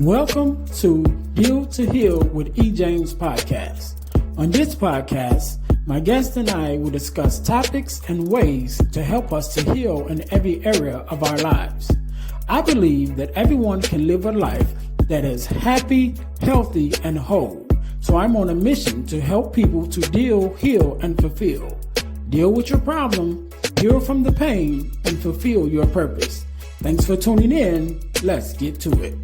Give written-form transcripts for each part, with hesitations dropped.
Welcome to Heal to Heal with E. James podcast. On this podcast, my guest and I will discuss topics and ways to help us to heal in every area of our lives. I believe that everyone can live a life that is happy, healthy, and whole. So I'm on a mission to help people to deal, heal, and fulfill. Deal with your problem, heal from the pain, and fulfill your purpose. Thanks for tuning in. Let's get to it.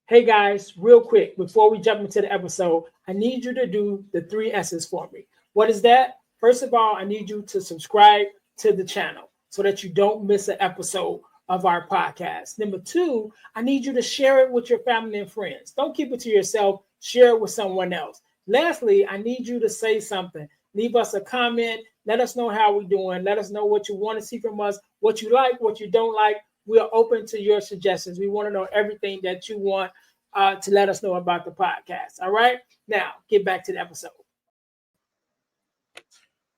Hey guys, real quick, before we jump into the episode, I need you to do the 3 S's for me. What is that? First of all, I need you to subscribe to the channel so that you don't miss an episode of our podcast. Number 2, I need you to share it with your family and friends. Don't keep it to yourself. Share it with someone else. Lastly, I need you to say something. Leave us a comment. Let us know how we're doing. Let us know what you want to see from us, what you like, what you don't like. We are open to your suggestions. We want to know everything that you want to let us know about the podcast. All right. Now, get back to the episode.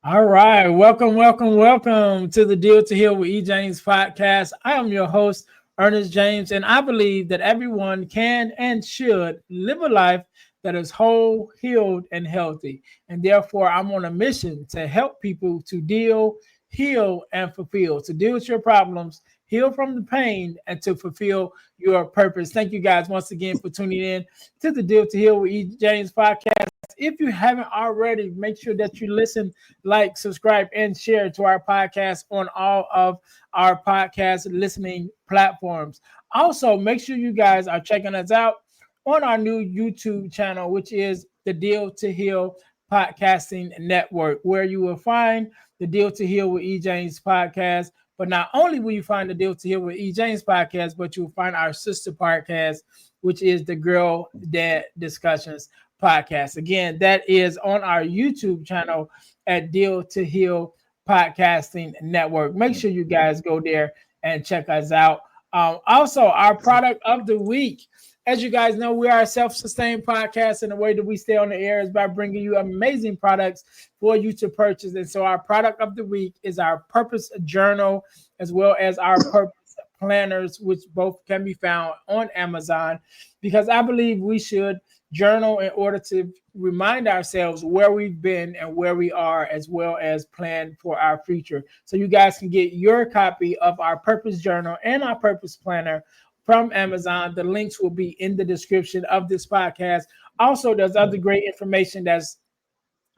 All right. Welcome to the Deal to Heal with E. James podcast. I am your host, Ernest James, and I believe that everyone can and should live a life that is whole, healed, and healthy. And therefore, I'm on a mission to help people to deal, heal, and fulfill, to deal with your problems, heal from the pain, and to fulfill your purpose. Thank you guys once again for tuning in to the Deal to Heal with E. James podcast. If you haven't already, make sure that you listen, like, subscribe, and share to our podcast on all of our podcast listening platforms. Also, make sure you guys are checking us out on our new YouTube channel, which is the Deal to Heal Podcasting Network, where you will find the Deal to Heal with E. James podcast. But not only will you find the Deal to Heal with E. James podcast, but you'll find our sister podcast, which is the Girl Dad Discussions podcast. Again, that is on our YouTube channel at Deal to Heal Podcasting Network. Make sure you guys go there and check us out. Also, our product of the week. As you guys know, we are a self-sustained podcast, and the way that we stay on the air is by bringing you amazing products for you to purchase. And so our product of the week is our Purpose Journal, as well as our Purpose Planners, which both can be found on Amazon, because I believe we should journal in order to remind ourselves where we've been and where we are, as well as plan for our future. So you guys can get your copy of our Purpose Journal and our Purpose Planner from Amazon. The links will be in the description of this podcast. Also, there's other great information that's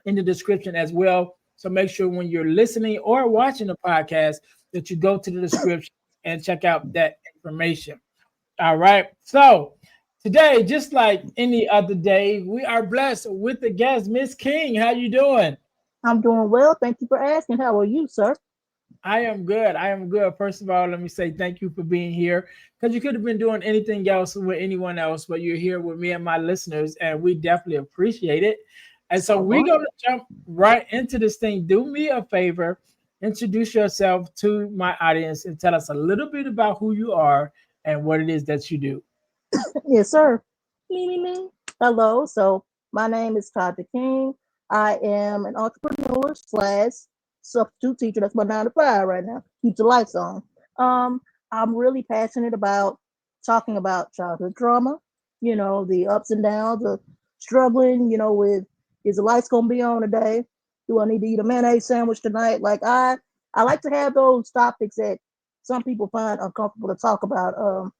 in the description as well. So make sure when you're listening or watching the podcast that you go to the description and check out that information. All right. So today, just like any other day, we are blessed with the guest, Miss King. How you doing? I'm doing well. Thank you for asking. How are you, sir? I am good. First of all, let me say thank you for being here, because you could have been doing anything else with anyone else, but you're here with me and my listeners, and we definitely appreciate it. And so we're going to jump right into this thing. Do me a favor, introduce yourself to my audience and tell us a little bit about who you are and what it is that you do. Yes, sir. Me. Hello. So my name is Tasha King. I am an entrepreneur / substitute teacher. That's my 9 to 5 right now. Keep the lights on. I'm really passionate about talking about childhood trauma, the ups and downs, the struggling, with is the lights gonna be on today? Do I need to eat a mayonnaise sandwich tonight? Like I like to have those topics that some people find uncomfortable to talk about.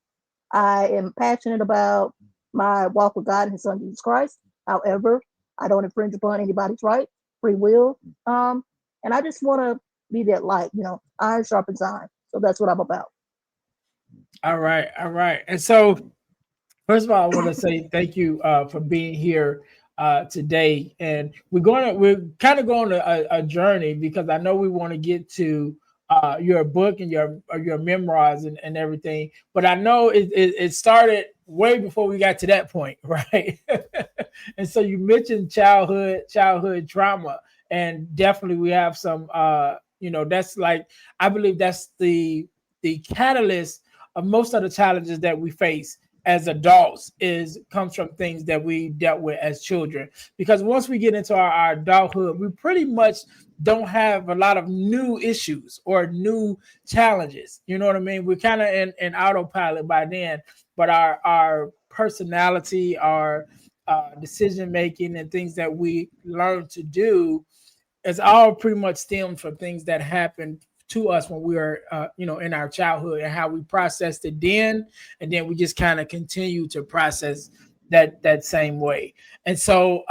I am passionate about my walk with God and His Son Jesus Christ. However, I don't infringe upon anybody's right, free will. And I just want to be that light, iron sharpens iron. So that's what I'm about. All right. And so, first of all, I want to say thank you for being here today. And we're kind of going on a journey, because I know we want to get to your book and your memoirs and everything. But I know it started way before we got to that point, right? And so you mentioned childhood trauma. And definitely we have some, that's like, I believe that's the catalyst of most of the challenges that we face as adults comes from things that we dealt with as children. Because once we get into our adulthood, we pretty much don't have a lot of new issues or new challenges. You know what I mean? We're kind of in autopilot by then, but our personality, our decision making, and things that we learn to do it's all pretty much stemmed from things that happened to us when we were, in our childhood and how we processed it then, and then we just kind of continue to process that same way. And so,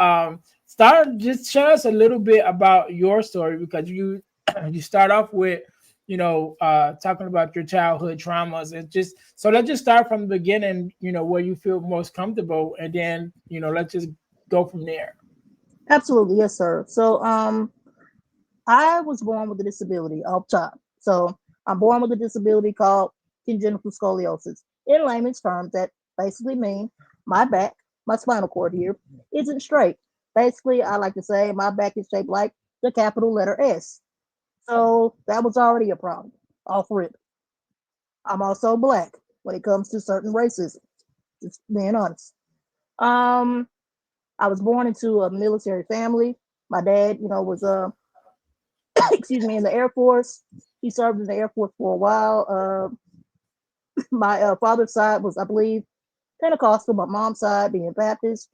start just share us a little bit about your story because you you start off with talking about your childhood traumas and just so let's just start from the beginning, where you feel most comfortable, and then let's just go from there. Absolutely, yes, sir. So, I was born with a disability off top. So, I'm born with a disability called congenital scoliosis. In layman's terms, that basically means my back, my spinal cord here, isn't straight. Basically, I like to say my back is shaped like the capital letter S. So that was already a problem. Off rip. I'm also black when it comes to certain races. Just being honest. Um, I was born into a military family. My dad, was excuse me, in the Air Force. He served in the Air Force for a while. My father's side was, I believe, Pentecostal. My mom's side being Baptist.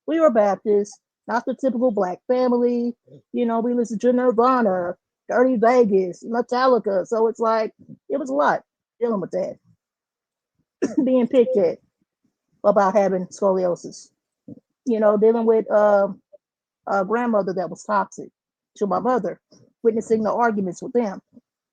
We were Baptist, not the typical black family. We listened to Nirvana, Dirty Vegas, Metallica. So it's like it was a lot dealing with that, being picked at about having scoliosis. Dealing with a grandmother that was toxic to my mother, witnessing the arguments with them,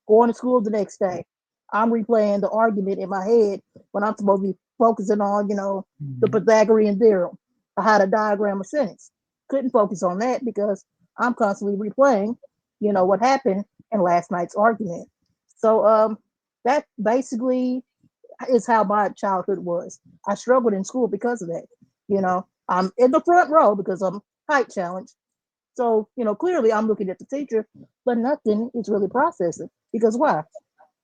going to school the next day. I'm replaying the argument in my head when I'm supposed to be focusing on, the Mhm. Pythagorean theorem, or how to diagram a sentence. Couldn't focus on that because I'm constantly replaying, what happened in last night's argument. So that basically is how my childhood was. I struggled in school because of that. I'm in the front row because I'm height challenged. So, clearly I'm looking at the teacher, but nothing is really processing. Because why?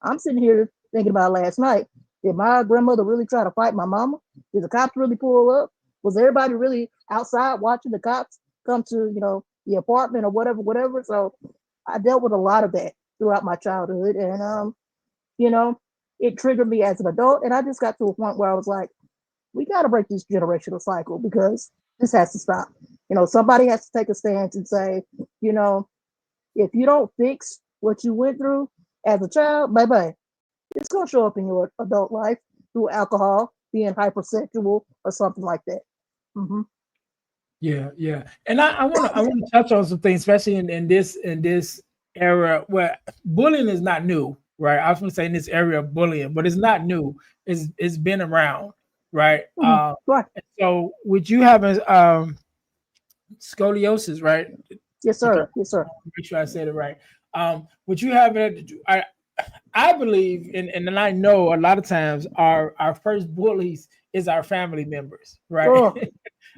I'm sitting here thinking about last night. Did my grandmother really try to fight my mama? Did the cops really pull up? Was everybody really outside watching the cops come to, the apartment or whatever, whatever? So I dealt with a lot of that throughout my childhood. And you know, it triggered me as an adult. And I just got to a point where I was like, we got to break this generational cycle because this has to stop. Somebody has to take a stance and say, you know, if you don't fix what you went through as a child, bye bye. It's going to show up in your adult life through alcohol, being hypersexual, or something like that. Hmm. Yeah, yeah. And I want to touch on some things, especially in this era where bullying is not new, right? I was gonna say in this area of bullying, but it's not new. It's been around, right? Hmm. Right. And so with you having scoliosis, right? Yes, If I sir. Yes, sir. make sure I said it right. With you having I believe and I know a lot of times our first bullies is our family members, right? Oh,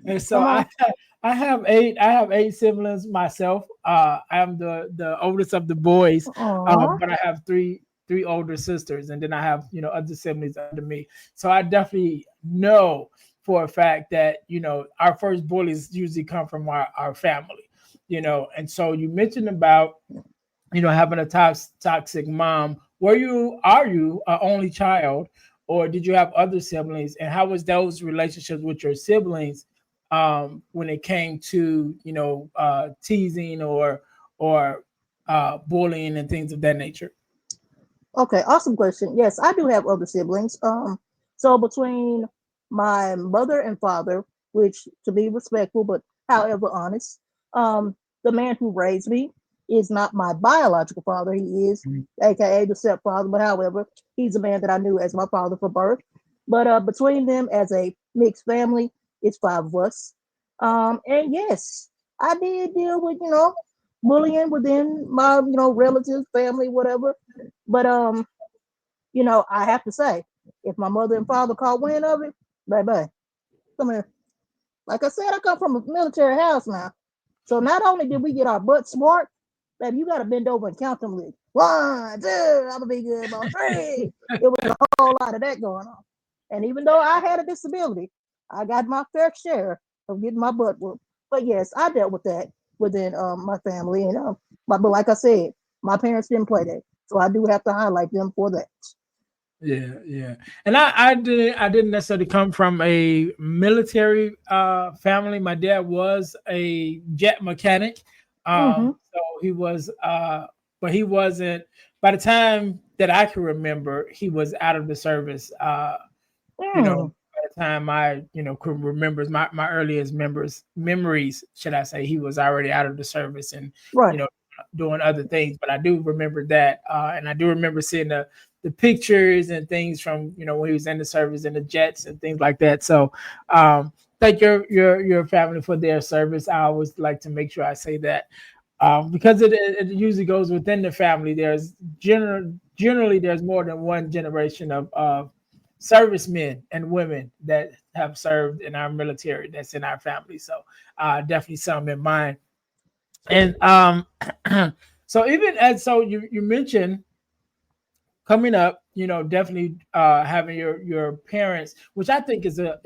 And so come I on. I have eight siblings myself. I'm the oldest of the boys, Aw. but I have three older sisters, and then I have other siblings under me. So I definitely know for a fact that our first bullies usually come from our family, And so you mentioned about having a toxic mom. Are you a only child, or did you have other siblings? And how was those relationships with your siblings when it came to teasing or bullying and things of that nature? Okay, awesome question. Yes, I do have other siblings. So between my mother and father, which to be respectful but however honest, the man who raised me is not my biological father. He is, aka the stepfather, but however, he's a man that I knew as my father for birth. But between them as a mixed family, it's five of us. And yes, I did deal with, bullying within my, relatives, family, whatever. But I have to say, if my mother and father caught wind of it, baby, come here. Like I said, I come from a military house now. So not only did we get our butts smart, baby, you gotta bend over and count them legs. One, two, I'm gonna be good about three. It was a whole lot of that going on. And even though I had a disability, I got my fair share of getting my butt whooped. But yes, I dealt with that. within my family. And but like I said, my parents didn't play that, so I do have to highlight them for that. Yeah, yeah. And I didn't necessarily come from a military family. My dad was a jet mechanic. Mm-hmm. So he was but he wasn't, by the time that I can remember, he was out of the service. Mm, By the time I, could remember my earliest memories, should I say, he was already out of the service and, you right. know, doing other things. But I do remember that, and I do remember seeing the pictures and things from, when he was in the service and the jets and things like that. So, thank your family for their service. I always like to make sure I say that, because it usually goes within the family. There's generally there's more than one generation of servicemen and women that have served in our military that's in our family. So definitely some in mind. And so even as so you mentioned coming up, definitely having your parents, which I think is uh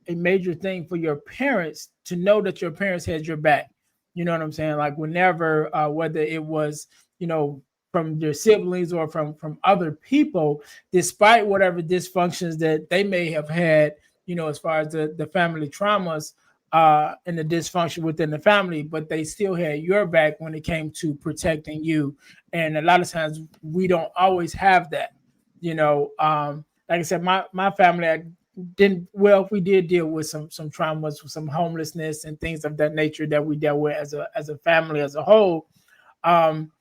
a major thing for your parents to know that your parents had your back. You know what I'm saying? Like whenever whether it was, you know, from your siblings or from other people, despite whatever dysfunctions that they may have had, as far as the family traumas and the dysfunction within the family, but they still had your back when it came to protecting you. And a lot of times we don't always have that. Like I said, my family, I didn't, well, we did deal with some traumas, some homelessness and things of that nature that we dealt with as a family as a whole. Um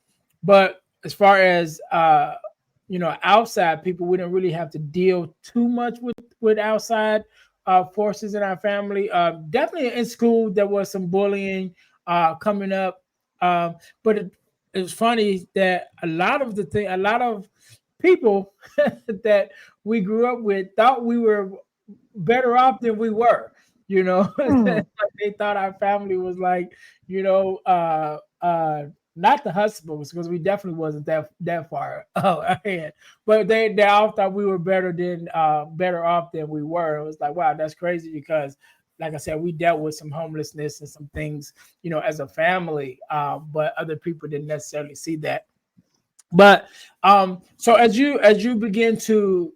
but as far as outside people, we didn't really have to deal too much with outside forces in our family. Definitely in school there was some bullying coming up. But it's funny that a lot of people that we grew up with thought we were better off than we were. Mm, They thought our family was like, you know, not the Huxtables, because we definitely wasn't that far ahead. But they all thought we were better off than we were. It was like, wow, that's crazy, because like I said, we dealt with some homelessness and some things, as a family. But other people didn't necessarily see that. But so as you begin to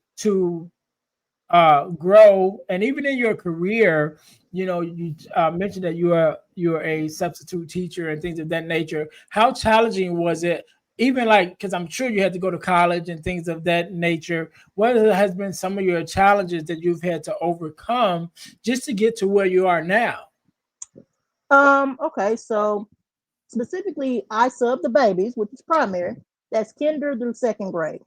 grow, and even in your career, you mentioned that you are a substitute teacher and things of that nature. How challenging was it, even like, because I'm sure you had to go to college and things of that nature? What has been some of your challenges that you've had to overcome just to get to where you are now? okay, so specifically, I sub the babies, which is primary. That's kinder through second grade.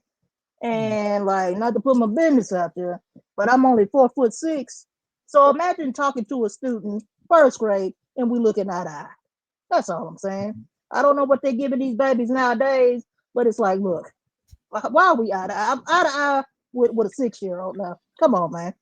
Mm, And like, not to put my business out there, but I'm only 4'6". So imagine talking to a student first grade and we looking eye to eye. That's all I'm saying. I don't know what they're giving these babies nowadays, but it's like, look, why are we eye to eye? I'm eye to eye with a 6 year old now. Come on, man.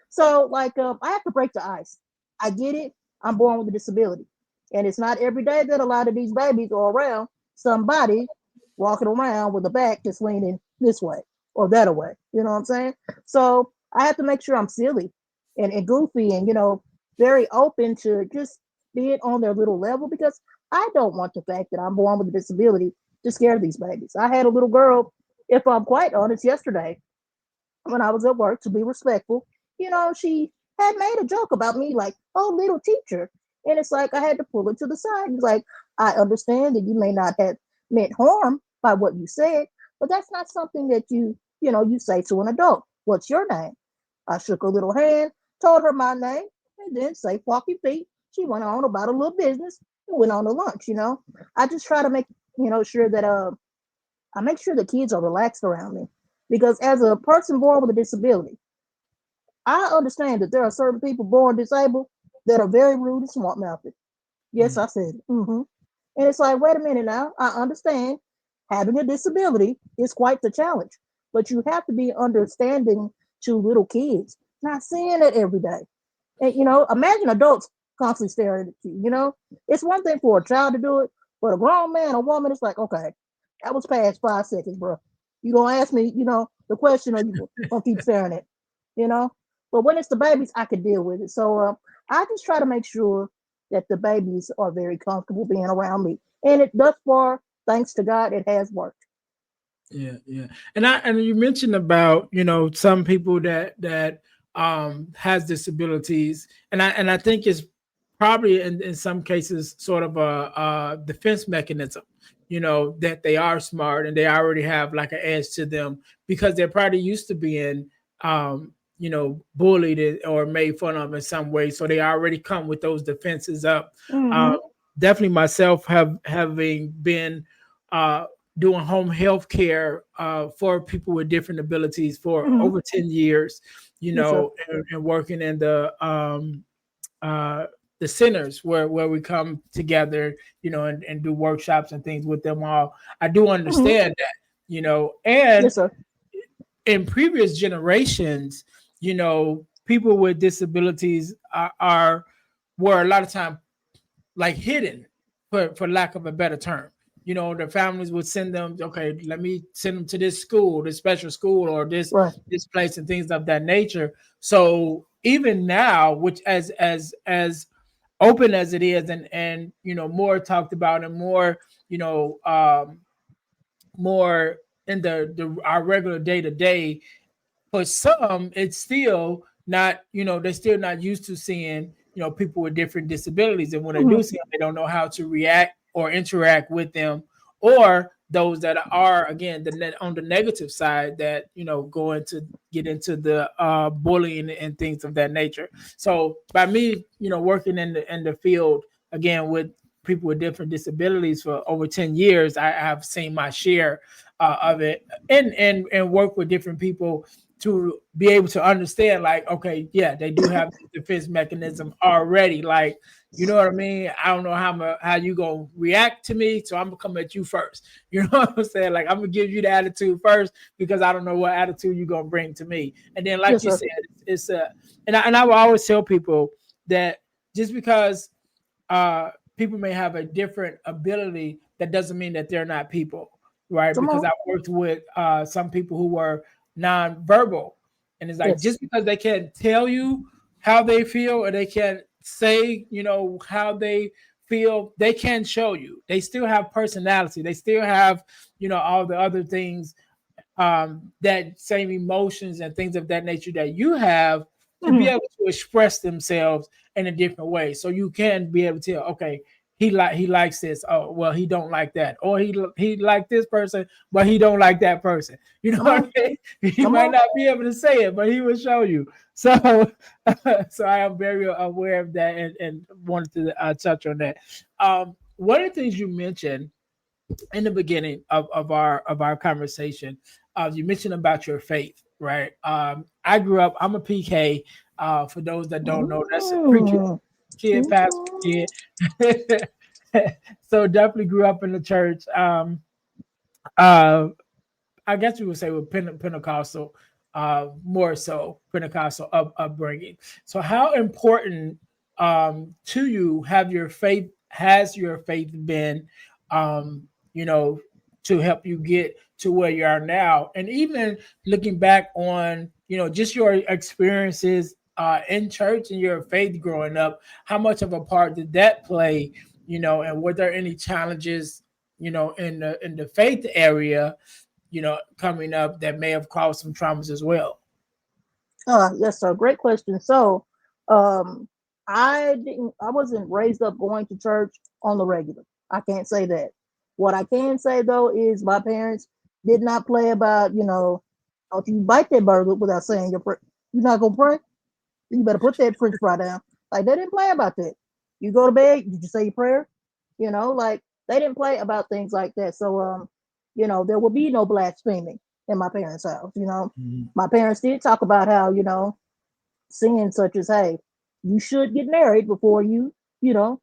So like, I have to break the ice. I get it. I'm born with a disability, and it's not every day that a lot of these babies are around somebody walking around with a back that's leaning this way or that way. You know what I'm saying? So I have to make sure I'm silly and goofy and very open to just being on their little level, because I don't want the fact that I'm born with a disability to scare these babies. I had a little girl, if I'm quite honest, yesterday when I was at work, to be respectful, she had made a joke about me, like, oh, little teacher. And it's like I had to pull it to the side. It's like, I understand that you may not have meant harm by what you said, but that's not something that you say to an adult. What's your name? I shook her little hand, told her my name, and then safe walking feet. She went on about a little business and went on to lunch. I just try to make, sure that I make sure the kids are relaxed around me. Because as a person born with a disability, I understand that there are certain people born disabled that are very rude and smart mouthed. Yes, mm, I said it. And it's like, wait a minute now. I understand having a disability is quite the challenge, but you have to be understanding to little kids, not seeing it every day. And imagine adults constantly staring at you. It's one thing for a child to do it, but a grown man, a woman, it's like, okay, that was past 5 seconds, bro. You gonna ask me, the question, or you gonna keep staring at, you know? But when it's the babies, I can deal with it. So I just try to make sure that the babies are very comfortable being around me. And it thus far, thanks to God, it has worked. Yeah, yeah. And you mentioned about, some people that has disabilities, and I think it's probably in some cases sort of a defense mechanism, that they are smart and they already have like an edge to them because they're probably used to being bullied or made fun of in some way. So they already come with those defenses up. Um, Mm-hmm. Definitely myself having been uh doing home health care for people with different abilities for Mm-hmm. over 10 years, Yes, sir. and working in uh, the centers where we come together, and do workshops and things with them all. I do Mm-hmm. understand that, and Yes, sir. in previous generations, people with disabilities are were a lot of time like hidden, for lack of a better term. The families would send them, okay, let me send them to this school, this special school, or this Right. this place, and things of that nature. So even now, which as open as it is, and more talked about, and more, more in the our regular day to day, for some, it's still not, they're still not used to seeing, people with different disabilities. And when they Mm-hmm. do see them, they don't know how to react or interact with them, or those that are, again, on the negative side, that, going to get into the bullying and things of that nature. So by me, working in the field, again, with people with different disabilities for over 10 years, I have seen my share of it, and work with different people to be able to understand, like, okay, yeah, they do have the defense mechanism already. Like, you know what I mean? I don't know how you gonna react to me, so I'm gonna come at you first. You know what I'm saying? Like, I'm gonna give you the attitude first because I don't know what attitude you're gonna bring to me. And then, like Yes, you sir. said, it's and I will always tell people that just because people may have a different ability, that doesn't mean that they're not people, right? Come Because on. I worked with some people who were nonverbal, and it's like, Yes. just because they can't tell you how they feel, or they can't say, how they feel, they can show you. They still have personality. They still have, all the other things, that same emotions and things of that nature that you have, to be Mm-hmm. able to express themselves in a different way. So you can be able to tell, okay, he likes this. Oh, well, he don't like that. Or he like this person, but he don't like that person. You know Come what on. I mean? He Come might on. not be able to say it, but he will show you. So so I am very aware of that, and wanted to touch on that. One of the things you mentioned in the beginning of our conversation, you mentioned about your faith, right? I grew up. I'm a PK. For those that don't know, that's a preacher Mm. kid, pastor kid. So definitely grew up in the church. Uh, I guess we would say with Pentecostal, more so Pentecostal upbringing. So, how important to you has your faith been, um, you know, to help you get to where you are now, and even looking back on, just your experiences in church and your faith growing up, how much of a part did that play, and were there any challenges, in the faith area, coming up, that may have caused some traumas as well? Yes, sir. Great question. So, um, I wasn't raised up going to church on the regular. I can't say that. What I can say though is my parents did not play about, don't you bite that burger without saying your prayer. You're not gonna pray. You better put that French fry down. Like they didn't play about that. You go to bed. Did you say your prayer? Like they didn't play about things like that. So, there will be no blaspheming in my parents' house. Mhm. My parents did talk about how, sin such as, hey, you should get married before you know,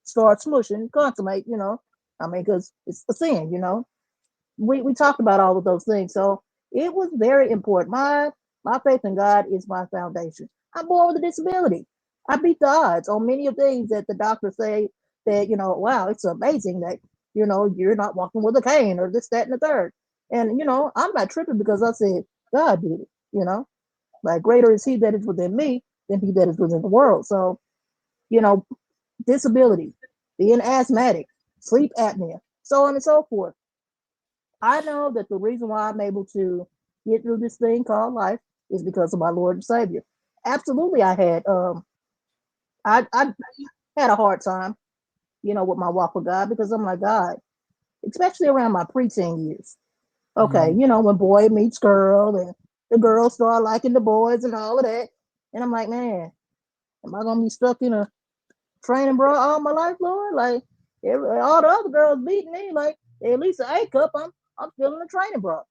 start smushing, consummate, I mean, because it's a sin, we talked about all of those things. So it was very important. My faith in God is my foundation. I'm born with a disability. I beat the odds on many of things that the doctors say that, wow, it's amazing that, you're not walking with a cane or this, that, and the third. And, I'm not tripping because I said God did it, like greater is he that is within me than he that is within the world. So, you know, disability, being asthmatic, sleep apnea, so on and so forth. I know that the reason why I'm able to get through this thing called life is because of my Lord and Savior. Absolutely, I had a hard time, with my walk with God because I'm like, God, especially around my preteen years. Okay, Mm, when boy meets girl and the girls start liking the boys and all of that. And I'm like, man, am I gonna be stuck in a training bra all my life, Lord? Like all the other girls beating me, like at least an A cup, I'm still in a training bra.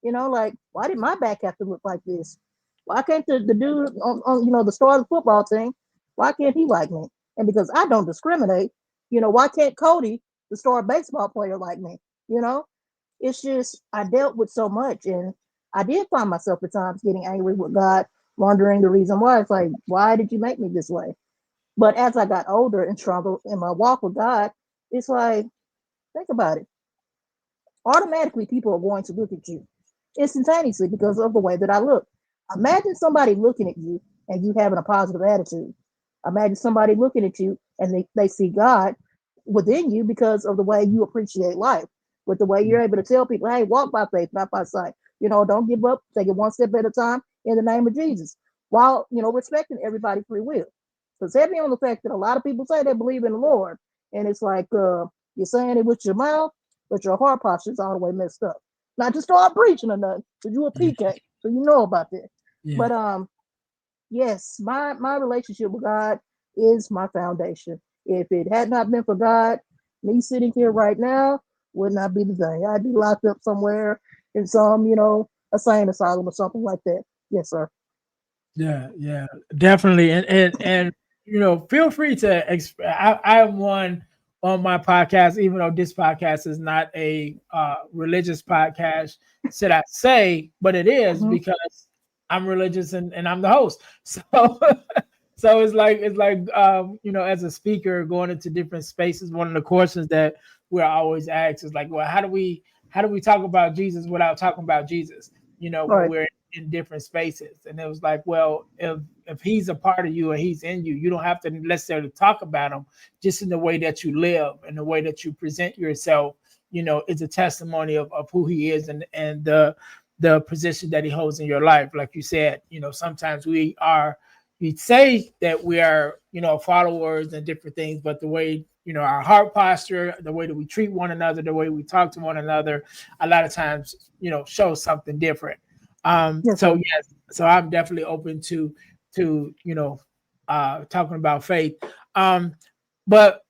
Like why did my back have to look like this? Why can't the dude on the star of the football team? Why can't he like me? And because I don't discriminate, why can't Cody, the star baseball player, like me? You know, it's just I dealt with so much, and I did find myself at times getting angry with God, wondering the reason why. It's like, why did you make me this way? But as I got older and stronger in my walk with God, it's like, think about it. Automatically, people are going to look at you instantaneously because of the way that I look. Imagine somebody looking at you and you having a positive attitude. Imagine somebody looking at you and they see God within you because of the way you appreciate life, with the way you're able to tell people, hey, walk by faith, not by sight. Don't give up, take it one step at a time in the name of Jesus, while, respecting everybody's free will. Because heavy on the fact that a lot of people say they believe in the Lord, and it's like you're saying it with your mouth, but your heart posture is all the way messed up. Not to start preaching or nothing, because you a yeah, PK, so you know about that. yeah, But yes, my relationship with God is my foundation. If it had not been for God, me sitting here right now would not be the thing. I'd be locked up somewhere in some, insane asylum or something like that. Yes, sir. yeah, yeah, definitely. And feel free to. I am one on my podcast, even though this podcast is not a religious podcast, should I say, but it is Hmm. because I'm religious and I'm the host. So so it's like as a speaker going into different spaces, one of the questions that we're always asked is like, well, how do we talk about Jesus without talking about Jesus, All when right. we're in different spaces? And it was like, well, if he's a part of you and he's in you, you don't have to necessarily talk about him. Just in the way that you live and the way that you present yourself, is a testimony of who he is, and the position that he holds in your life. Like you said, sometimes we say that we are, followers and different things, but the way, our heart posture, the way that we treat one another, the way we talk to one another, a lot of times, shows something different. Yes, So sir. yes, so I'm definitely open to talking about faith. Um, but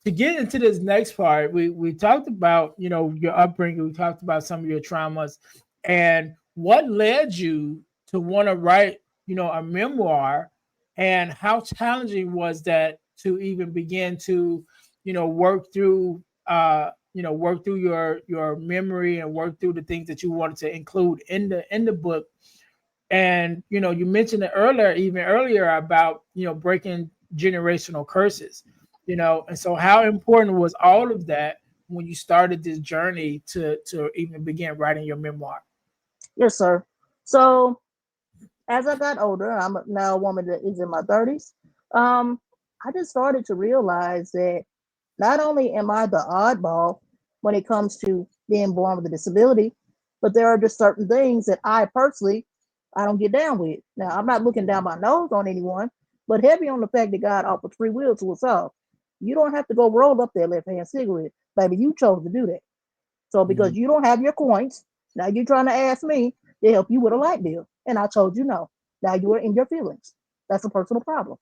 to get into this next part, we talked about, your upbringing, we talked about some of your traumas, and what led you to want to write, a memoir, and how challenging was that to even begin to, work through your memory and work through the things that you wanted to include in the book. And you mentioned it earlier, even earlier, about breaking generational curses. And so how important was all of that when you started this journey to even begin writing your memoir? Yes, sir. So as I got older, I'm now a woman that is in my 30s. Um, I just started to realize that not only am I the oddball when it comes to being born with a disability, but there are just certain things that I personally I don't get down with. Now I'm not looking down my nose on anyone, but heavy on the fact that God offers free will to us all. You don't have to go roll up that left hand cigarette, baby. You chose to do that. So because Mhm. you don't have your coins, now you're trying to ask me to help you with a light bill, and I told you no. Now you are in your feelings. That's a personal problem.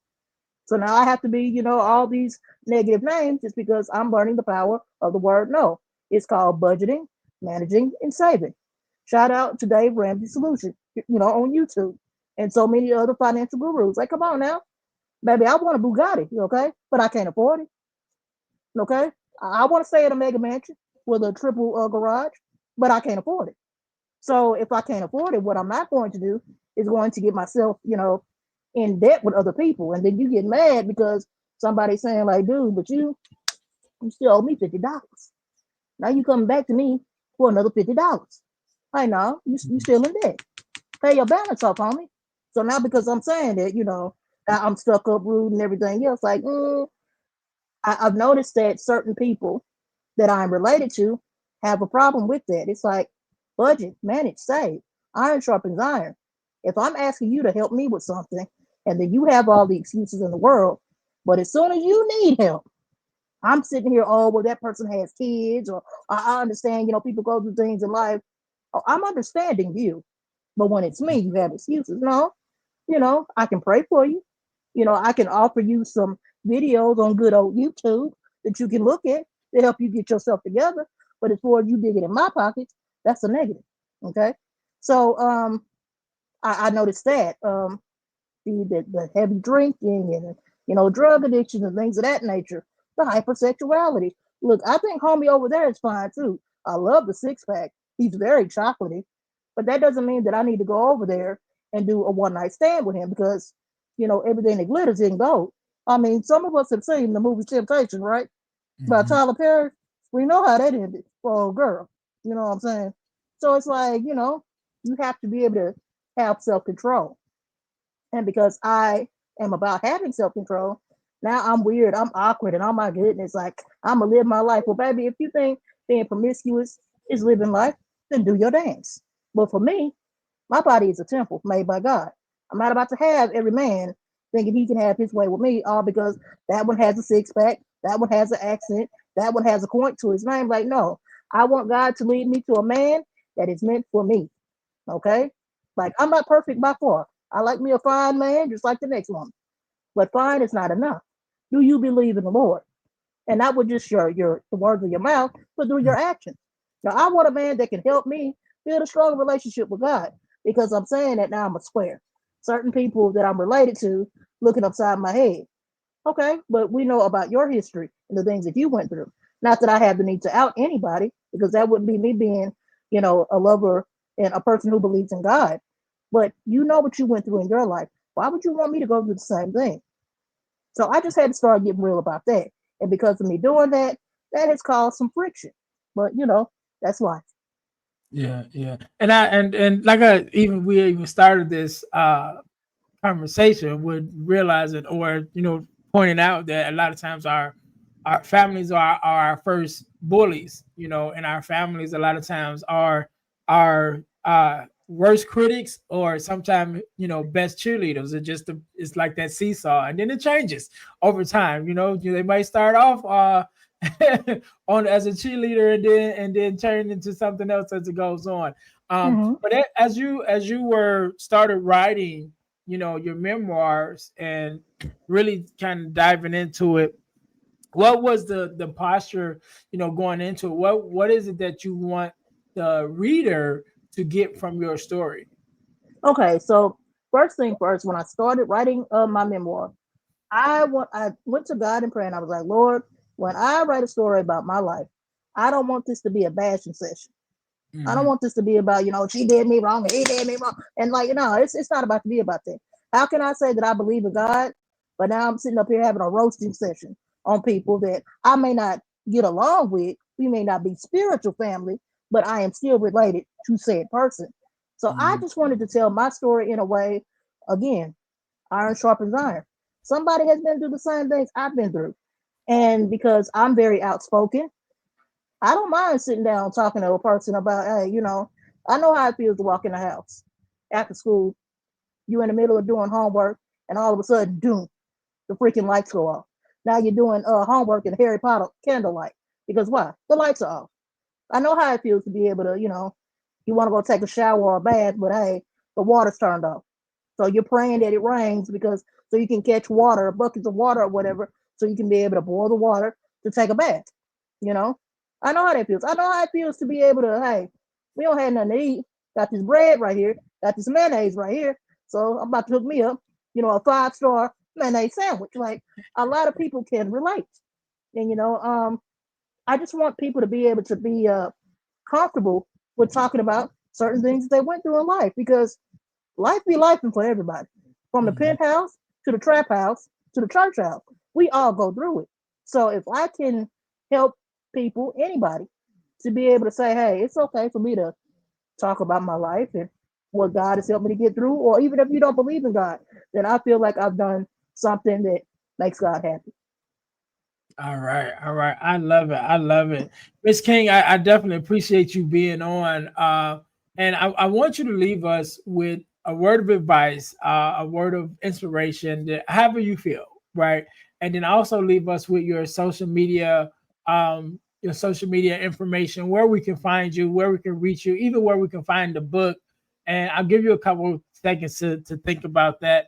So now I have to be, all these negative names just because I'm learning the power of the word no. It's called budgeting, managing, and saving. Shout out to Dave Ramsey Solution, on YouTube, and so many other financial gurus. Like, come on now, baby, I want a Bugatti, okay, but I can't afford it. Okay, I want to stay in a mega mansion with a triple garage, but I can't afford it. So if I can't afford it, what I'm not going to do is going to get myself, in debt with other people, and then you get mad because somebody's saying like, dude, but you still owe me $50. Now you coming back to me for another $50. Hey, no, you still in debt. Pay your balance off, homie. So now because I'm saying that, I'm stuck up, rude, and everything else, like, I've noticed that certain people that I'm related to have a problem with that. It's like budget, manage, save. Iron sharpens iron. If I'm asking you to help me with something and then you have all the excuses in the world, but as soon as you need help, I'm sitting here, oh, well, that person has kids, or I understand, people go through things in life. Oh, I'm understanding you. But when it's me, you have excuses. No, I can pray for you. I can offer you some videos on good old YouTube that you can look at to help you get yourself together. But as far as you digging in my pockets, that's a negative. Okay. So I noticed that. The heavy drinking and drug addiction and things of that nature, the hypersexuality. Look, I think homie over there is fine too. I love the six pack. He's very chocolatey, but that doesn't mean that I need to go over there and do a one night stand with him because everything that glitters isn't gold. I mean, some of us have seen the movie Temptation, right? By Mhm. Tyler Perry. We know how that ended for a girl. You know what I'm saying? So it's like you have to be able to have self control. And because I am about having self control, now I'm weird, I'm awkward, and oh my goodness, like I'm gonna live my life. Well, baby, if you think being promiscuous is living life, then do your dance. But for me, my body is a temple made by God. I'm not about to have every man thinking he can have his way with me, all because that one has a six pack, that one has an accent, that one has a point to his name. Like, no, I want God to lead me to a man that is meant for me. Okay? Like, I'm not perfect by far. I like me a fine man just like the next one. But fine is not enough. Do you believe in the Lord? And not with just your the words of your mouth, but through your actions. Now I want a man that can help me build a strong relationship with God because I'm saying that now I'm a square. Certain people that I'm related to looking upside my head. Okay, but we know about your history and the things that you went through. Not that I have the need to out anybody because that wouldn't be me being, a lover and a person who believes in God. But you know what you went through in your life. Why would you want me to go through the same thing? So I just had to start getting real about that. And because of me doing that, that has caused some friction. But that's life. Yeah, yeah. And like I even we even started this conversation with realizing or pointing out that a lot of times our families are our first bullies, and our families a lot of times are our worst critics or sometimes best cheerleaders. It's like that seesaw, and then it changes over time. They might start off on as a cheerleader and then turn into something else as it goes on. Mm-hmm. But as you were started writing your memoirs and really kind of diving into it, what was the posture going into it? What is it that you want the reader to get from your story? Okay, so first thing first, when I started writing my memoir, I went to God in prayer and I was like, Lord, when I write a story about my life, I don't want this to be a bashing session. I don't Hmm. want this to be about, she did me wrong and he did me wrong. And like, it's not about to be about that. How can I say that I believe in God, but now I'm sitting up here having a roasting session on people that I may not get along with. We may not be spiritual family, but I am still related to said person. So I Hmm. just wanted to tell my story in a way, again, iron sharpens iron. Somebody has been through the same things I've been through. And because I'm very outspoken, I don't mind sitting down talking to a person about, hey, I know how it feels to walk in the house after school. You in the middle of doing homework, and all of a sudden, doom, the freaking lights go off. Now you're doing homework in Harry Potter candlelight because why? The lights are off. I know how it feels to be able to, you want to go take a shower or a bath, but hey, the water's turned off. So you're praying that it rains because so you can catch water, buckets of water or whatever, so you can be able to boil the water to take a bath. You know, I know how that feels. I know how it feels to be able to, hey, we don't have nothing to eat. Got this bread right here, got this mayonnaise right here. So I'm about to hook me up, a 5-star mayonnaise sandwich. Like a lot of people can relate. And I just want people to be able to be comfortable with talking about certain things that they went through in life because life be life for everybody. From the Hmm. penthouse to the trap house to the church house. We all go through it. So if I can help people, anybody, to be able to say, hey, it's okay for me to talk about my life and what God has helped me to get through, or even if you don't believe in God, then I feel like I've done something that makes God happy. All right, all right. I love it. I love it. Miss King, I definitely appreciate you being on. And I want you to leave us with a word of advice, a word of inspiration, that however you feel, right? And then also leave us with your social media information, where we can find you, where we can reach you, even where we can find the book. And I'll give you a couple seconds to think about that.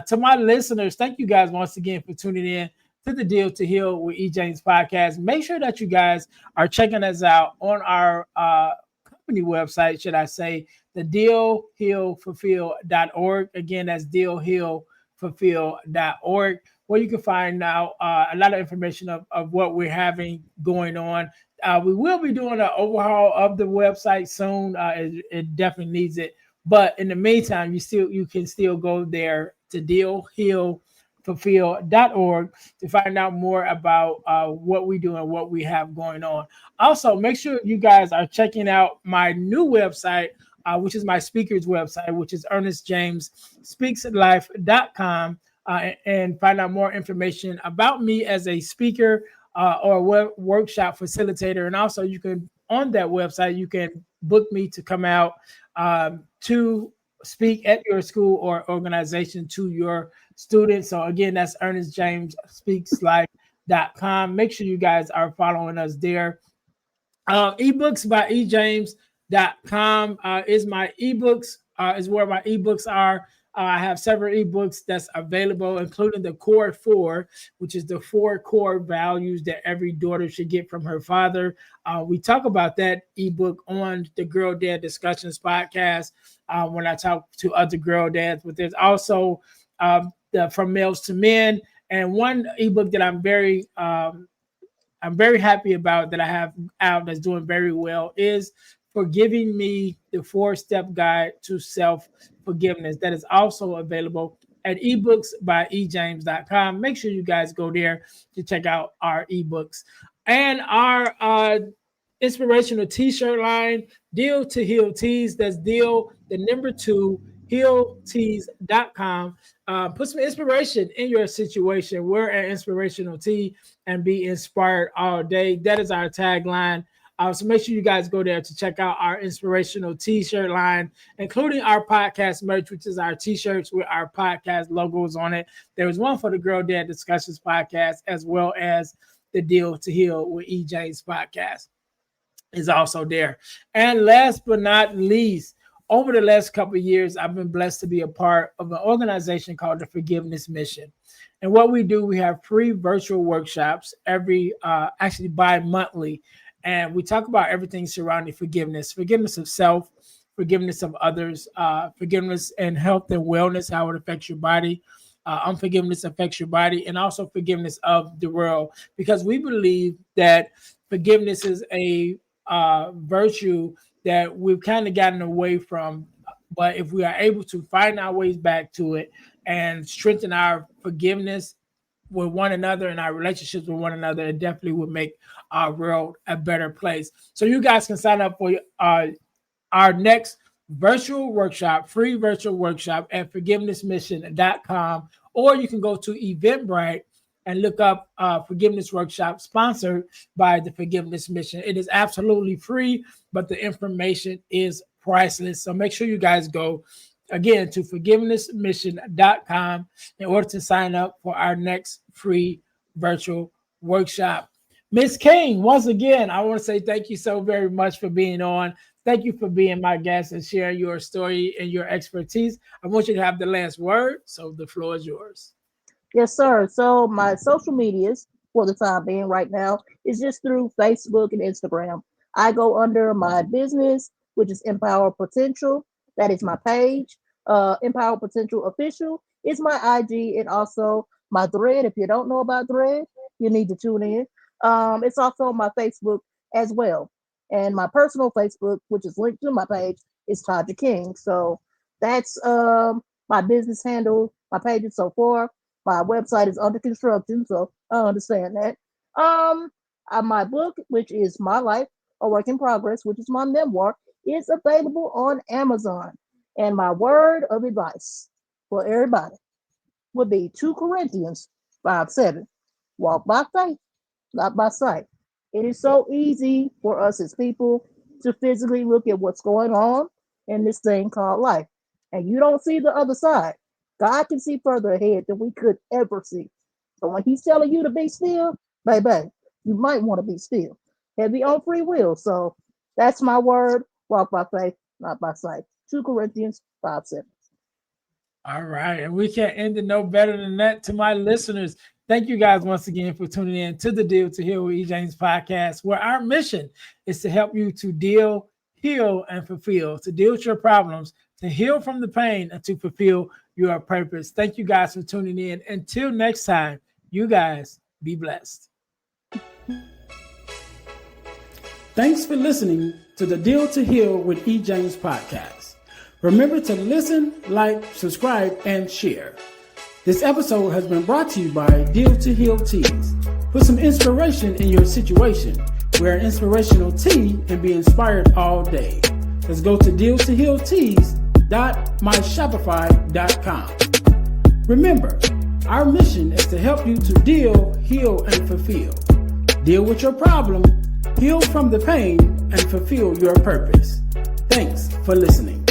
To my listeners, thank you guys once again for tuning in to the Deal to Heal with E. James podcast. Make sure that you guys are checking us out on our company website, should I say, the dealhealfulfill.org. Again, that's dealhealfulfill.org, where you can find out a lot of information of what we're having going on. We will be doing an overhaul of the website soon. It definitely needs it. But in the meantime, you can still go there to dealhealfulfill.org to find out more about what we do and what we have going on. Also, make sure you guys are checking out my new website, which is my speaker's website, which is ernestjamesspeakslife.com, and find out more information about me as a speaker or workshop facilitator. And also, you can on that website you can book me to come out to speak at your school or organization to your students. So again, that's Ernest James Speaks Life.com. Make sure you guys are following us there. Ebooks by ejames.com is my ebooks, is where my ebooks are. I have several ebooks that's available, including the Core Four, which is the four core values that every daughter should get from her father. We talk about that ebook on the Girl Dad Discussions podcast when I talk to other girl dads. But there's also the From Males to Men, and one ebook that I'm very happy about that I have out that's doing very well is Forgiving Me, the 4-step guide to self forgiveness. That is also available at ebooks by ejames.com. Make sure you guys go there to check out our ebooks and our inspirational t-shirt line, Deal to Heal Tees. That's deal, the number two, healtees.com. Put some inspiration in your situation. Wear an inspirational tee and be inspired all day. That is our tagline. So make sure you guys go there to check out our inspirational t-shirt line, including our podcast merch, which is our t-shirts with our podcast logos on it. There was one for the Girl Dad Discussions podcast, as well as the Deal to Heal with E. James podcast is also there. And last but not least, over the last couple of years, I've been blessed to be a part of an organization called the Forgiveness Mission. And what we do, we have free virtual workshops every, actually bi-monthly. And we talk about everything surrounding forgiveness, forgiveness of self, forgiveness of others, forgiveness and health and wellness, how it affects your body. Unforgiveness affects your body, and also forgiveness of the world, because we believe that forgiveness is a virtue that we've kind of gotten away from. But if we are able to find our ways back to it and strengthen our forgiveness with one another and our relationships with one another, it definitely would make our world a better place. So you guys can sign up for our next virtual workshop, free virtual workshop at forgivenessmission.com, or you can go to Eventbrite and look up forgiveness workshop sponsored by the Forgiveness Mission. It is absolutely free, but the information is priceless. So make sure you guys go again to forgivenessmission.com in order to sign up for our next free virtual workshop. Miss King, once again, I want to say thank you so very much for being on. Thank you for being my guest and sharing your story and your expertise. I want you to have the last word, so the floor is yours. Yes, sir. So my social medias for the time being right now is just through Facebook and Instagram. I go under my business, which is Empower Potential. That is my page. Empower Potential Official is my IG, and also my Thread. If you don't know about Thread, you need to tune in. It's also my Facebook as well. And my personal Facebook, which is linked to my page, is Taja King. So that's my business handle, my pages so far. My website is under construction, so I understand that. Um, my book, which is My Life, a Work in Progress, which is my memoir, is available on Amazon. And my word of advice for everybody would be 2 Corinthians 5:7. Walk by faith, not by sight. It is so easy for us as people to physically look at what's going on in this thing called life. And you don't see the other side. God can see further ahead than we could ever see. So when he's telling you to be still, baby, you might want to be still. Heavy on free will. So that's my word. Walk by faith, not by sight. 2 Corinthians 5:7. All right. And we can't end it no better than that. To my listeners, thank you guys once again for tuning in to the Deal to Heal with E. James podcast, where our mission is to help you to deal, heal, and fulfill, to deal with your problems, to heal from the pain, and to fulfill your purpose. Thank you guys for tuning in. Until next time, you guys be blessed. Thanks for listening to the Deal to Heal with E. James podcast. Remember to listen, like, subscribe, and share. This episode has been brought to you by Deal to Heal Teas. Put some inspiration in your situation. Wear an inspirational tea and be inspired all day. Let's go to dealtohealteas.myshopify.com. Remember, our mission is to help you to deal, heal, and fulfill. Deal with your problem, heal from the pain, and fulfill your purpose. Thanks for listening.